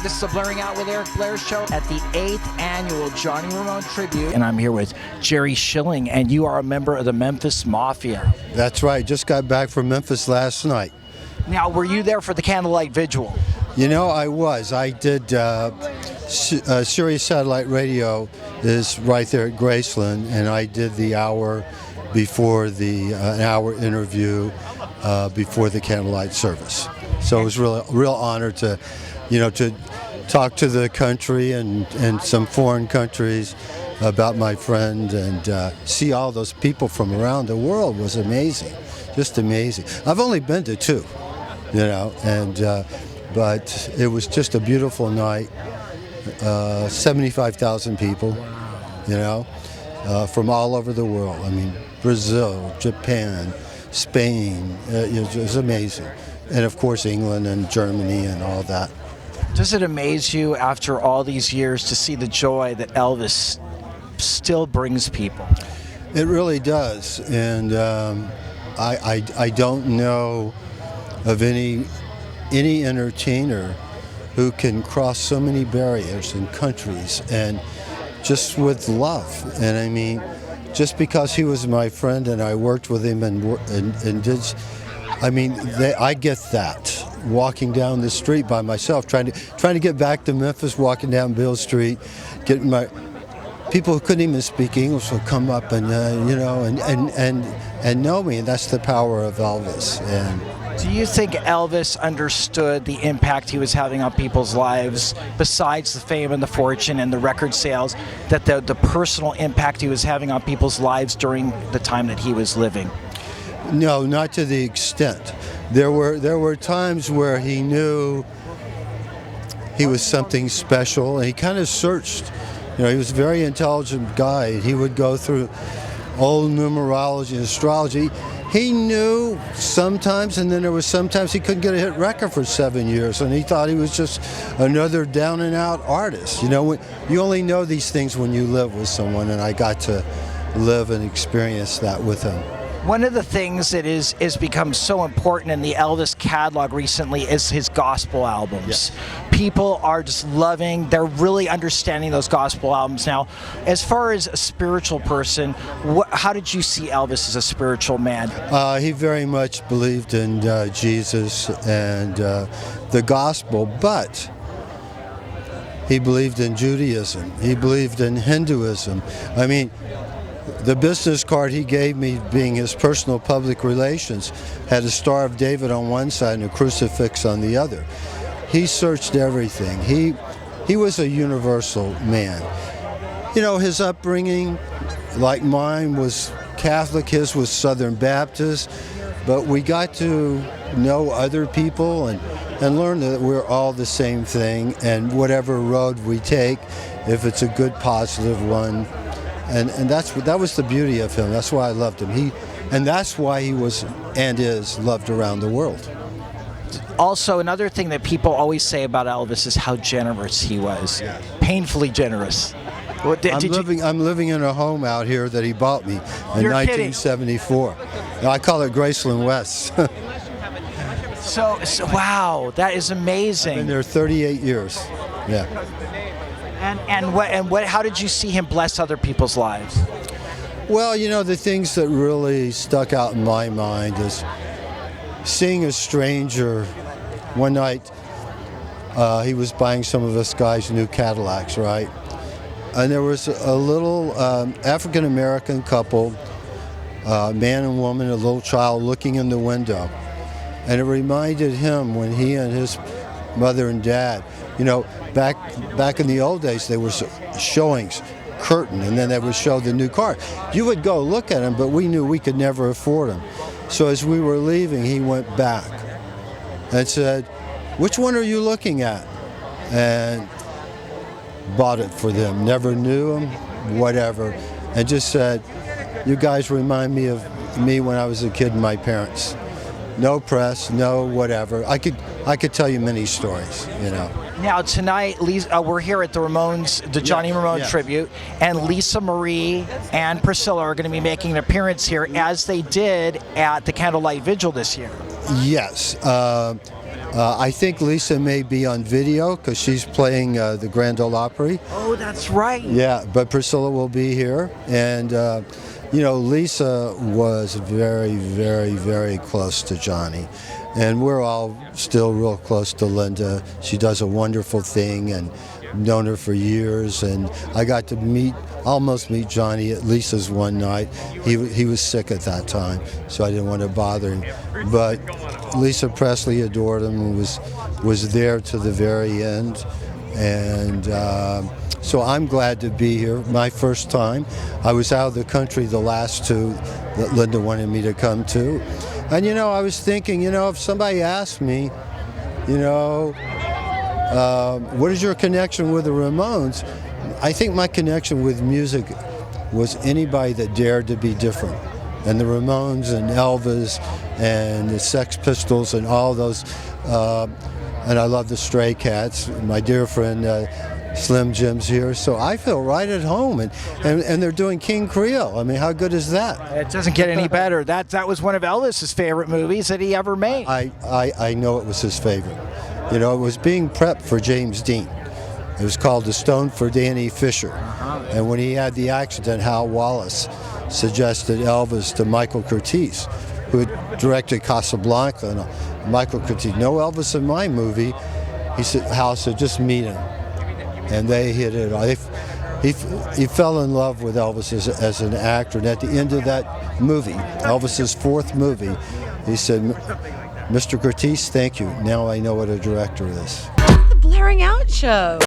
This is the Blurring Out with Eric Blair show at the 8th annual Johnny Ramone tribute. And I'm here with Jerry Schilling, and you are a member of the Memphis Mafia. That's right. Just got back from Memphis last night. Now, were you there for the candlelight vigil? You know, I was. I did. Sirius Satellite Radio is right there at Graceland, and I did the hour before the an hour interview before the candlelight service. So it was real honor to talk to the country and some foreign countries about my friend, and see all those people from around the world was amazing, just amazing. I've only been to two, but it was just a beautiful night. 75,000 people, from all over the world. I mean, Brazil, Japan, Spain, it was amazing. And of course England and Germany and all that. Does it amaze you after all these years to see the joy that Elvis still brings people? It really does, and I don't know of any entertainer who can cross so many barriers and countries and just with love. And I mean, just because he was my friend and I worked with him and did, I mean, I get that. Walking down the street by myself, trying to get back to Memphis, walking down Beale Street, getting my people who couldn't even speak English will come up and and know me, and that's the power of Elvis. And do you think Elvis understood the impact he was having on people's lives, besides the fame and the fortune and the record sales, that the personal impact he was having on people's lives during the time that he was living? No, not to the extent. There were times where he knew he was something special, and he kind of searched. He was a very intelligent guy. He would go through old numerology and astrology. He knew sometimes, and then there was sometimes he couldn't get a hit record for 7 years, and he thought he was just another down and out artist. You only know these things when you live with someone, and I got to live and experience that with him. One of the things that is become so important in the Elvis catalog recently is his gospel albums. Yes. People are just they're really understanding those gospel albums now. As far as a spiritual person, how did you see Elvis as a spiritual man? He very much believed in Jesus and the gospel, but he believed in Judaism. He believed in Hinduism. I mean, the business card he gave me, being his personal public relations, had a Star of David on one side and a crucifix on the other. He searched everything. He was a universal man. His upbringing, like mine, was Catholic. His was Southern Baptist. But we got to know other people and learn that we're all the same thing, and whatever road we take, if it's a good, positive one, and that was the beauty of him. That's why I loved him. And that's why he was and is loved around the world. Also, another thing that people always say about Elvis is how generous he was. Yes. Painfully generous. I'm living in a home out here that he bought me in 1974. I call it Graceland West. So wow, that is amazing. I've been there 38 years. Yeah. And how did you see him bless other people's lives? Well, the things that really stuck out in my mind is seeing a stranger. One night, he was buying some of us guys new Cadillacs, right? And there was a little African-American couple, man and woman, a little child looking in the window. And it reminded him when he and his mother and dad, back in the old days, they were showings, curtain, and then they would show the new car. You would go look at them, but we knew we could never afford them. So as we were leaving, he went back and said, "Which one are you looking at?" And bought it for them. Never knew them, whatever, and just said, "You guys remind me of me when I was a kid and my parents." No press, no whatever. I could tell you many stories, Now tonight, we're here at the Ramones, the Johnny Ramone tribute, and Lisa Marie and Priscilla are going to be making an appearance here, as they did at the Candlelight Vigil this year. Yes. I think Lisa may be on video because she's playing the Grand Ole Opry. Oh, that's right. Yeah, but Priscilla will be here. And, Lisa was very, very, very close to Johnny. And we're all still real close to Linda. She does a wonderful thing and known her for years. And I got to almost meet Johnny at Lisa's one night. He was sick at that time, so I didn't want to bother him. But Lisa Presley adored him and was there to the very end. And so I'm glad to be here. My first time. I was out of the country the last two that Linda wanted me to come to. And, I was thinking, if somebody asked me, what is your connection with the Ramones? I think my connection with music was anybody that dared to be different. And the Ramones and Elvis and the Sex Pistols and all those. And I love the Stray Cats. My dear friend Slim Jim's here. So I feel right at home. And they're doing King Creole. I mean, how good is that? It doesn't get any better. That was one of Elvis's favorite movies that he ever made. I know it was his favorite. It was being prepped for James Dean. It was called The Stone for Danny Fisher. And when he had the accident, Hal Wallace suggested Elvis to Michael Curtiz, who had directed Casablanca. And Michael Curtiz, no Elvis in my movie. Hal said, just meet him. And they hit it off. He fell in love with Elvis as an actor. And at the end of that movie, Elvis's fourth movie, he said, Mr. Curtiz, thank you. Now I know what a director is. The Blairing Out Show.